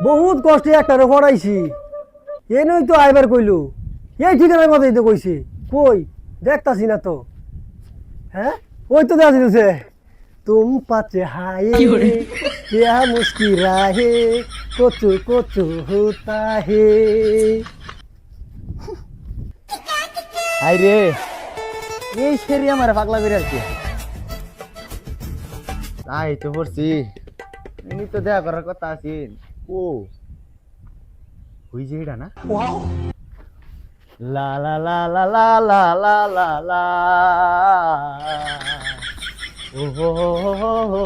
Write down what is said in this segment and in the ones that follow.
বহুত কষ্টে একটারে পড়াইছি এ নই তো আইবার কইলু এই ঠিকানার কথাই তো কইছি কই দেখতাছি না তো হ্যাঁ ওই তো দেখা দিতেছে तुम पाचे हाय क्या मुस्कुराए कोचू कोचू होता है হাই রে এই সেরি আমার পাগলা বের আছে তাই তো পড়ছি এমনি তো দেখা করার কথা আছে ও হই যে এটা না লা লা লা লা লা লা লা লা লা ও হো হো হো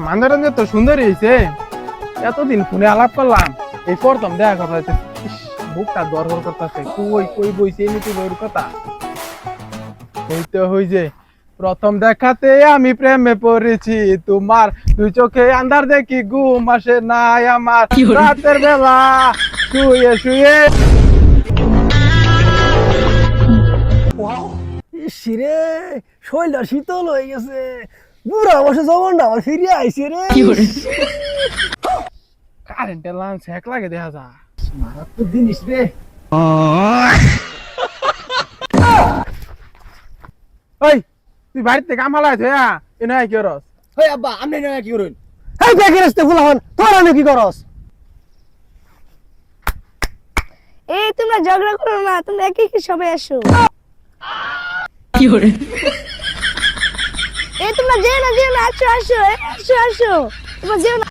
মান্দারঞ্জন তো সুন্দরী হয়েছে এতদিন ফোনে আলাপ করলাম এই প্রথম দেখা কথা হচ্ছে বুকটা দরহর করতেছে কই কই বইছে এমনি বইয়ের কথা এই তো হই যে প্রথম দেখাতে আমি প্রেমে পড়েছি তোমার দুই চোখে আন্ধার দেখি ঘুম আসে নাই আমার রাতের বেলা শুয়ে শুয়ে ইসিরে শৈলটা শীতল হয়ে গেছে বুড়া বসে জবনটা আমার ফিরিয়ে আইছে রে কারেন্টের লাইন ছ্যাক লাগে দেখা যা মারাত্মক জিনিস রে ওই তুই বাড়িতে কাম হালাই থয়া এনে কি করস ওই আব্বা আমনে না কি করুন এই দেখে রাস্তে ফুলাহন তোরা নাকি করস এই তোমরা ঝগড়া করো না, তোমরা একই সবাই আসো। এই তোমরা যেও না আসো আসো আসো আসো তোমরা যেও না।